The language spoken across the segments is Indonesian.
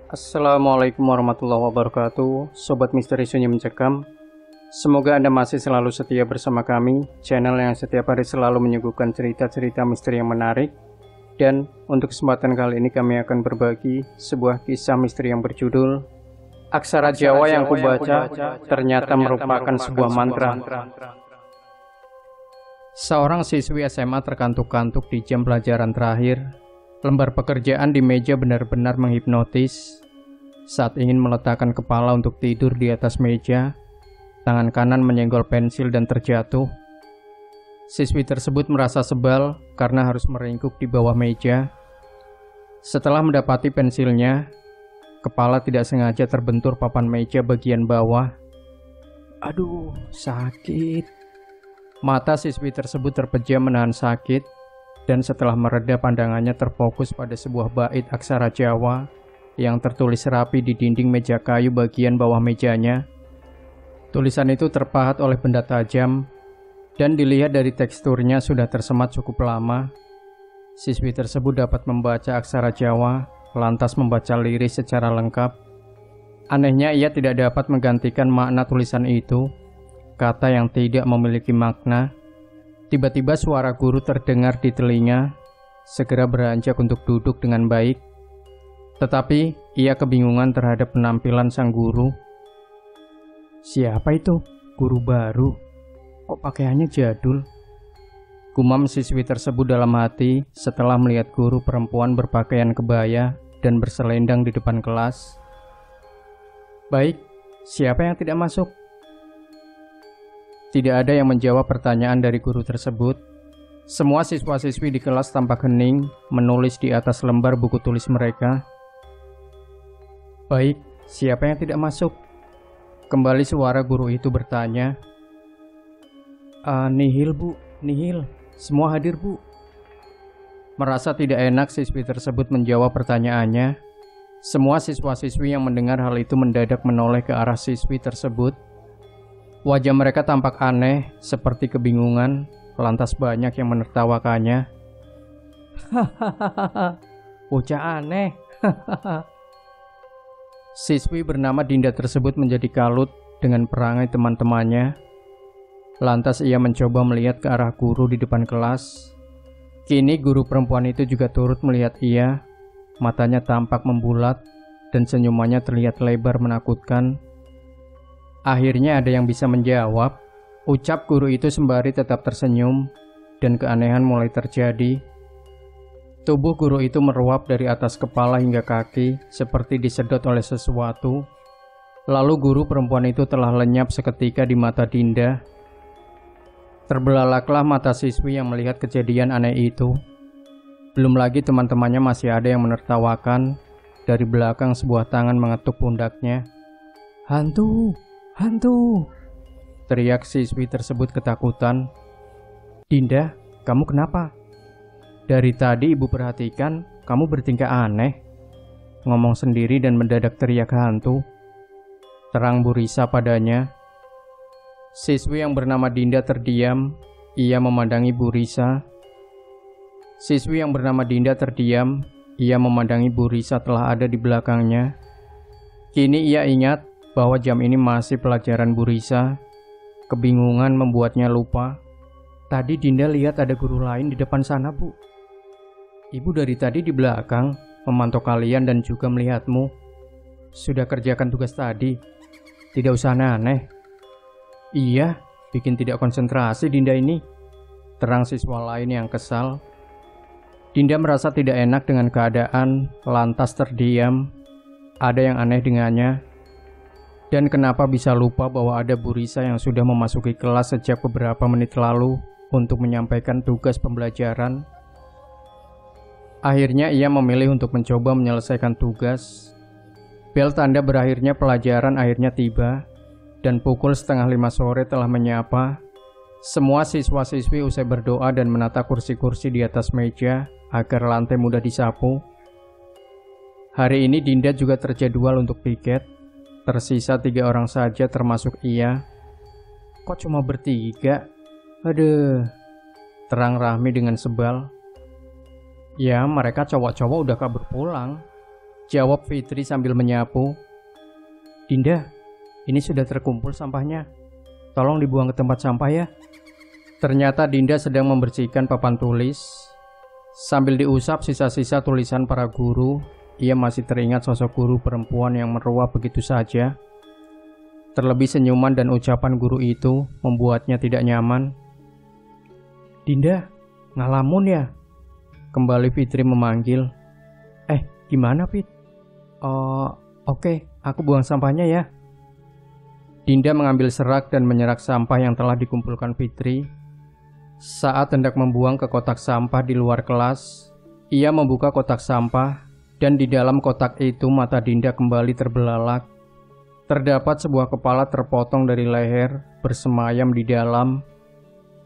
Assalamualaikum warahmatullahi wabarakatuh, Sobat Misteri Sunyi Mencekam. Semoga Anda masih selalu setia bersama kami, channel yang setiap hari selalu menyuguhkan cerita-cerita misteri yang menarik. Dan untuk kesempatan kali ini kami akan berbagi sebuah kisah misteri yang berjudul Aksara Jawa yang kubaca ternyata merupakan sebuah mantra. Seorang siswi SMA terkantuk-kantuk di jam pelajaran terakhir. Lembar pekerjaan di meja benar-benar menghipnotis. Saat ingin meletakkan kepala untuk tidur di atas meja, tangan kanan menyenggol pensil dan terjatuh. Siswi tersebut merasa sebal karena harus meringkuk di bawah meja. Setelah mendapati pensilnya, kepala tidak sengaja terbentur papan meja bagian bawah. Aduh, sakit. Mata siswi tersebut terpejam menahan sakit, dan setelah mereda pandangannya terfokus pada sebuah bait aksara Jawa yang tertulis rapi di dinding meja kayu bagian bawah mejanya. Tulisan itu terpahat oleh benda tajam, dan dilihat dari teksturnya sudah tersemat cukup lama. Siswi tersebut dapat membaca aksara Jawa, lantas membaca liris secara lengkap. Anehnya ia tidak dapat menggantikan makna tulisan itu, kata yang tidak memiliki makna. Tiba-tiba suara guru terdengar di telinga, segera beranjak untuk duduk dengan baik. Tetapi ia kebingungan terhadap penampilan sang guru. Siapa itu? Guru baru? Kok pakaiannya jadul? Gumam siswi tersebut dalam hati setelah melihat guru perempuan berpakaian kebaya dan berselendang di depan kelas. Baik, siapa yang tidak masuk? Tidak ada yang menjawab pertanyaan dari guru tersebut. Semua siswa-siswi di kelas tampak hening, menulis di atas lembar buku tulis mereka. Baik, siapa yang tidak masuk? Kembali suara guru itu bertanya. Nihil bu, nihil. Semua hadir bu. Merasa tidak enak siswi tersebut menjawab pertanyaannya. Semua siswa-siswi yang mendengar hal itu mendadak menoleh ke arah siswi tersebut. Wajah mereka tampak aneh, seperti kebingungan, lantas banyak yang menertawakannya. Hahaha, bocah aneh. Siswi bernama Dinda tersebut menjadi kalut dengan perangai teman-temannya. Lantas ia mencoba melihat ke arah guru di depan kelas. Kini guru perempuan itu juga turut melihat ia. Matanya tampak membulat dan senyumannya terlihat lebar menakutkan. Akhirnya ada yang bisa menjawab. Ucap guru itu sembari tetap tersenyum, dan keanehan mulai terjadi. Tubuh guru itu meruap dari atas kepala hingga kaki, seperti disedot oleh sesuatu. Lalu guru perempuan itu telah lenyap seketika di mata Dinda. Terbelalaklah mata siswi yang melihat kejadian aneh itu. Belum lagi teman-temannya masih ada yang menertawakan. Dari belakang sebuah tangan mengetuk pundaknya. Hantu! Hantu! Teriak siswi tersebut ketakutan. Dinda, kamu kenapa? Dari tadi ibu perhatikan kamu bertingkah aneh. Ngomong sendiri dan mendadak teriak hantu. Terang burisa padanya. Siswi yang bernama Dinda terdiam. Ia memandangi Burisa. Siswi yang bernama Dinda terdiam. Ia memandangi Burisa telah ada di belakangnya. Kini ia ingat bahwa jam ini masih pelajaran Burisa. Kebingungan membuatnya lupa. Tadi Dinda lihat ada guru lain di depan sana, Bu. Ibu dari tadi di belakang, memantau kalian dan juga melihatmu. Sudah kerjakan tugas tadi. Tidak usah aneh. Iya, bikin tidak konsentrasi Dinda ini. Terang siswa lain yang kesal. Dinda merasa tidak enak dengan keadaan, lantas terdiam. Ada yang aneh dengannya. Dan kenapa bisa lupa bahwa ada Burisa yang sudah memasuki kelas sejak beberapa menit lalu untuk menyampaikan tugas pembelajaran. Akhirnya ia memilih untuk mencoba menyelesaikan tugas. Bel tanda berakhirnya pelajaran akhirnya tiba, dan pukul 4:30 sore telah menyapa. Semua siswa-siswi usai berdoa dan menata kursi-kursi di atas meja agar lantai mudah disapu. Hari ini Dinda juga terjadwal untuk piket. Tersisa 3 orang saja termasuk ia. Kok cuma bertiga? Aduh, terang Rahmi dengan sebal. Ya, mereka cowok-cowok udah kabur pulang. Jawab Fitri sambil menyapu. Dinda, ini sudah terkumpul sampahnya. Tolong dibuang ke tempat sampah ya. Ternyata Dinda sedang membersihkan papan tulis. Sambil diusap sisa-sisa tulisan para guru, ia masih teringat sosok guru perempuan yang meruap begitu saja. Terlebih senyuman dan ucapan guru itu membuatnya tidak nyaman. Dinda, ngalamun ya? Kembali Fitri memanggil. Gimana Fit? Oke, aku buang sampahnya ya. Dinda mengambil serak dan menyerak sampah yang telah dikumpulkan Fitri. Saat hendak membuang ke kotak sampah di luar kelas, ia membuka kotak sampah dan di dalam kotak itu mata Dinda kembali terbelalak. Terdapat sebuah kepala terpotong dari leher bersemayam di dalam.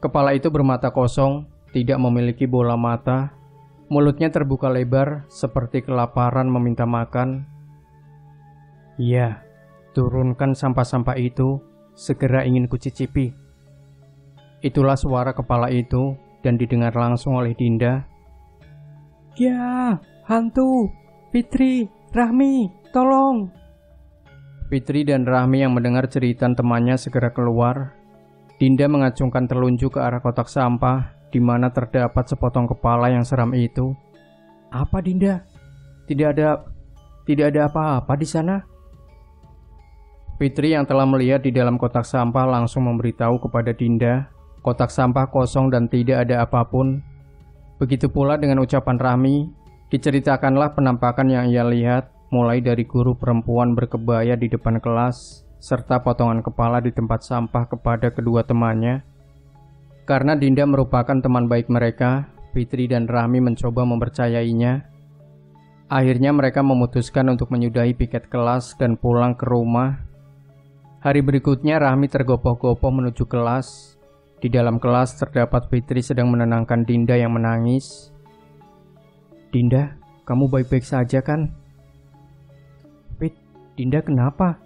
Kepala itu bermata kosong, tidak memiliki bola mata. Mulutnya terbuka lebar seperti kelaparan meminta makan. Iya, turunkan sampah-sampah itu, segera ingin kucicipi. Itulah suara kepala itu dan didengar langsung oleh Dinda. Ya, hantu, Fitri, Rahmi, tolong. Fitri dan Rahmi yang mendengar cerita temannya segera keluar. Dinda mengacungkan telunjuk ke arah kotak sampah di mana terdapat sepotong kepala yang seram itu. Apa Dinda? Tidak ada apa-apa di sana. Fitri yang telah melihat di dalam kotak sampah langsung memberitahu kepada Dinda, kotak sampah kosong dan tidak ada apapun. Begitu pula dengan ucapan Rahmi, diceritakanlah penampakan yang ia lihat, mulai dari guru perempuan berkebaya di depan kelas, serta potongan kepala di tempat sampah kepada kedua temannya. Karena Dinda merupakan teman baik mereka, Fitri dan Rahmi mencoba mempercayainya. Akhirnya mereka memutuskan untuk menyudahi piket kelas dan pulang ke rumah. Hari berikutnya Rahmi tergopoh-gopoh menuju kelas. Di dalam kelas terdapat Fitri sedang menenangkan Dinda yang menangis. Dinda, kamu baik-baik saja kan? Fit, Dinda kenapa?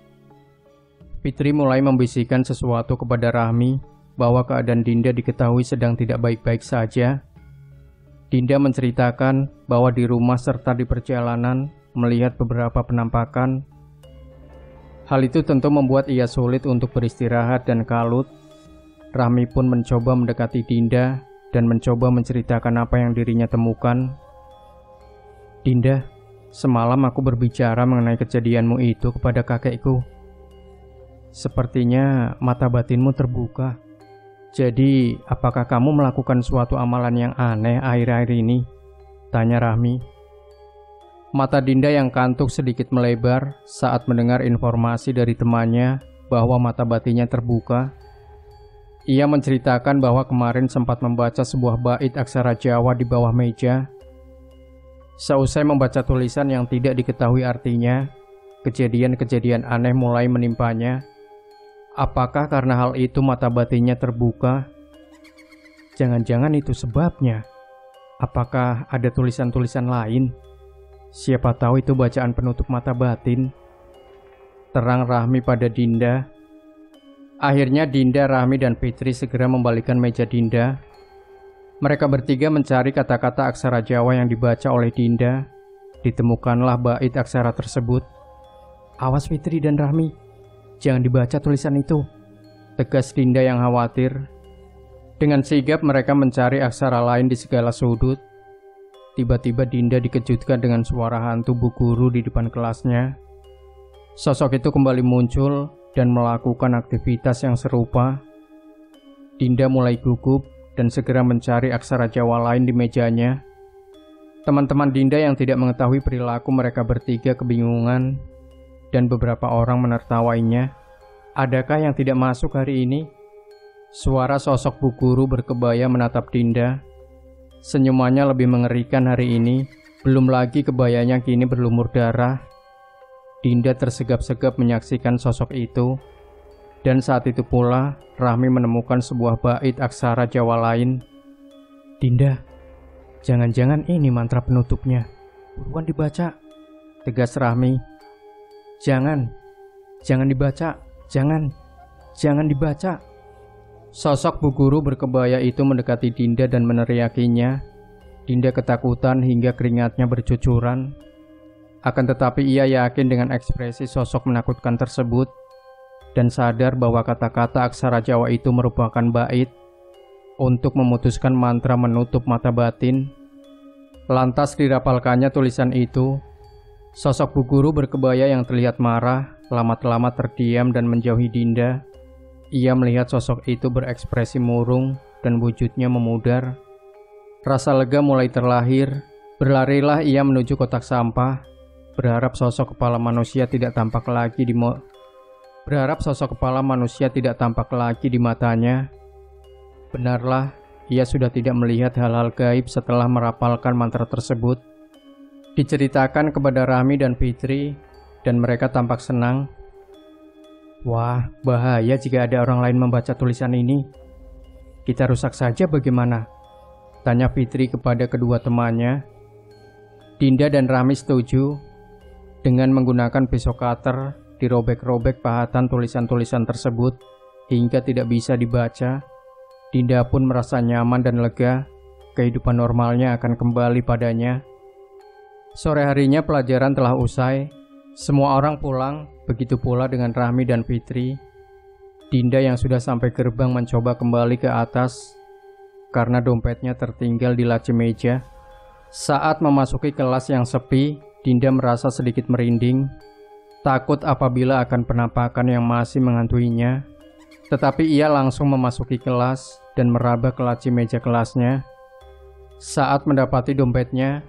Fitri mulai membisikkan sesuatu kepada Rahmi bahwa keadaan Dinda diketahui sedang tidak baik-baik saja. Dinda menceritakan bahwa di rumah serta di perjalanan melihat beberapa penampakan. Hal itu tentu membuat ia sulit untuk beristirahat dan kalut. Rahmi pun mencoba mendekati Dinda dan mencoba menceritakan apa yang dirinya temukan. Dinda, semalam aku berbicara mengenai kejadianmu itu kepada kakekku. Sepertinya mata batinmu terbuka. Jadi, apakah kamu melakukan suatu amalan yang aneh akhir-akhir ini? Tanya Rahmi. Mata Dinda yang kantuk sedikit melebar saat mendengar informasi dari temannya bahwa mata batinnya terbuka. Ia menceritakan bahwa kemarin sempat membaca sebuah bait aksara Jawa di bawah meja. Seusai membaca tulisan yang tidak diketahui artinya, kejadian-kejadian aneh mulai menimpanya. Apakah karena hal itu mata batinnya terbuka? Jangan-jangan itu sebabnya. Apakah ada tulisan-tulisan lain? Siapa tahu itu bacaan penutup mata batin. Terang Rahmi pada Dinda. Akhirnya Dinda, Rahmi, dan Fitri segera membalikkan meja Dinda. Mereka bertiga mencari kata-kata aksara Jawa yang dibaca oleh Dinda. Ditemukanlah bait aksara tersebut. Awas Fitri dan Rahmi, jangan dibaca tulisan itu, tegas Dinda yang khawatir. Dengan sigap mereka mencari aksara lain di segala sudut. Tiba-tiba Dinda dikejutkan dengan suara hantu Bu Guru di depan kelasnya. Sosok itu kembali muncul dan melakukan aktivitas yang serupa. Dinda mulai gugup dan segera mencari aksara Jawa lain di mejanya. Teman-teman Dinda yang tidak mengetahui perilaku mereka bertiga kebingungan dan beberapa orang menertawainya. Adakah yang tidak masuk hari ini? Suara sosok Bu Guru berkebaya menatap Dinda. Senyumannya lebih mengerikan hari ini. Belum lagi kebayanya kini berlumur darah. Dinda tersegap-segap menyaksikan sosok itu. Dan saat itu pula Rahmi menemukan sebuah bait aksara Jawa lain. Dinda, jangan-jangan ini mantra penutupnya. Buruan dibaca, tegas Rahmi. Jangan dibaca, jangan dibaca. Sosok Bu Guru berkebaya itu mendekati Dinda dan meneriakinya. Dinda ketakutan hingga keringatnya bercucuran. Akan tetapi ia yakin dengan ekspresi sosok menakutkan tersebut dan sadar bahwa kata-kata aksara Jawa itu merupakan bait untuk memutuskan mantra menutup mata batin. Lantas dirapalkannya tulisan itu. Sosok Bu Guru berkebaya yang terlihat marah lama-lama terdiam dan menjauhi Dinda. Ia melihat sosok itu berekspresi murung dan wujudnya memudar. Rasa lega mulai terlahir. Berlarilah ia menuju kotak sampah, berharap sosok kepala manusia tidak tampak lagi di matanya. Benarlah, ia sudah tidak melihat hal-hal gaib setelah merapalkan mantra tersebut. Diceritakan kepada Rahmi dan Fitri, dan mereka tampak senang. Wah, bahaya jika ada orang lain membaca tulisan ini. Kita rusak saja bagaimana? Tanya Fitri kepada kedua temannya. Dinda dan Rahmi setuju. Dengan menggunakan pisau cutter, dirobek-robek pahatan tulisan-tulisan tersebut hingga tidak bisa dibaca. Dinda pun merasa nyaman dan lega. Kehidupan normalnya akan kembali padanya. Sore harinya pelajaran telah usai. Semua orang pulang, begitu pula dengan Rahmi dan Fitri. Dinda yang sudah sampai gerbang mencoba kembali ke atas karena dompetnya tertinggal di laci meja. Saat memasuki kelas yang sepi, Dinda merasa sedikit merinding, takut apabila akan penampakan yang masih menghantuinya. Tetapi ia langsung memasuki kelas dan meraba ke laci meja kelasnya. Saat mendapati dompetnya,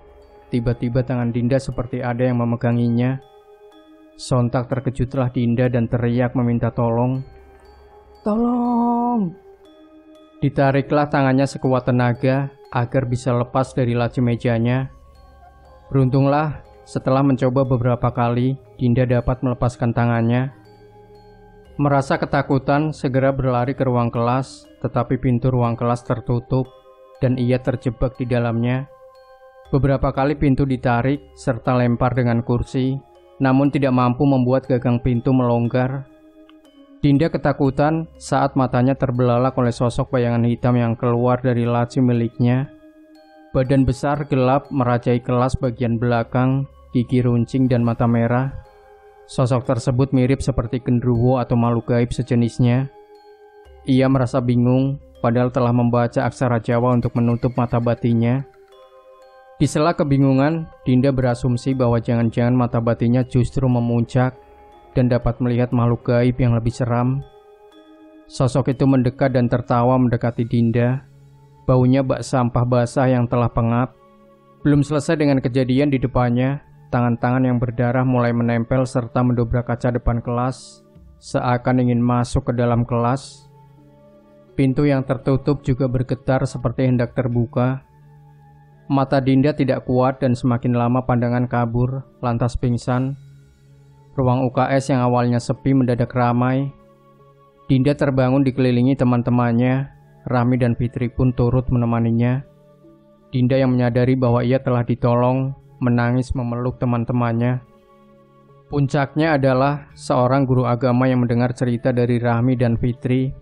tiba-tiba tangan Dinda seperti ada yang memeganginya. Sontak terkejutlah Dinda dan teriak meminta tolong. Tolong! Ditariklah tangannya sekuat tenaga agar bisa lepas dari laci mejanya. Beruntunglah, setelah mencoba beberapa kali, Dinda dapat melepaskan tangannya. Merasa ketakutan, segera berlari ke ruang kelas, tetapi pintu ruang kelas tertutup dan ia terjebak di dalamnya. Beberapa kali pintu ditarik serta lempar dengan kursi, namun tidak mampu membuat gagang pintu melonggar. Dinda ketakutan saat matanya terbelalak oleh sosok bayangan hitam yang keluar dari laci miliknya. Badan besar gelap merajai kelas bagian belakang, gigi runcing dan mata merah. Sosok tersebut mirip seperti genderuwo atau makhluk gaib sejenisnya. Ia merasa bingung, padahal telah membaca aksara Jawa untuk menutup mata batinnya. Di sela kebingungan, Dinda berasumsi bahwa jangan-jangan mata batinnya justru memuncak dan dapat melihat makhluk gaib yang lebih seram. Sosok itu mendekat dan tertawa mendekati Dinda. Baunya bak sampah basah yang telah pengap. Belum selesai dengan kejadian di depannya, tangan-tangan yang berdarah mulai menempel serta mendobrak kaca depan kelas, seakan ingin masuk ke dalam kelas. Pintu yang tertutup juga bergetar seperti hendak terbuka. Mata Dinda tidak kuat dan semakin lama pandangan kabur, lantas pingsan. Ruang UKS yang awalnya sepi mendadak ramai. Dinda terbangun dikelilingi teman-temannya. Rahmi dan Fitri pun turut menemaninya. Dinda yang menyadari bahwa ia telah ditolong, menangis memeluk teman-temannya. Puncaknya adalah seorang guru agama yang mendengar cerita dari Rahmi dan Fitri,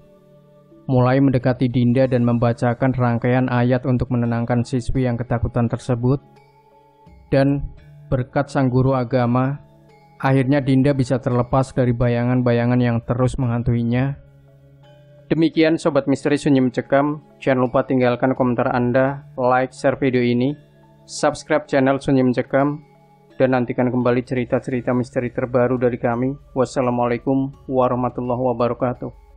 mulai mendekati Dinda dan membacakan rangkaian ayat untuk menenangkan siswi yang ketakutan tersebut. Dan berkat sang guru agama, akhirnya Dinda bisa terlepas dari bayangan-bayangan yang terus menghantuinya. Demikian Sobat Misteri Sunyi Mencekam, jangan lupa tinggalkan komentar Anda, like, share video ini, subscribe channel Sunyi Mencekam, dan nantikan kembali cerita-cerita misteri terbaru dari kami. Wassalamualaikum warahmatullahi wabarakatuh.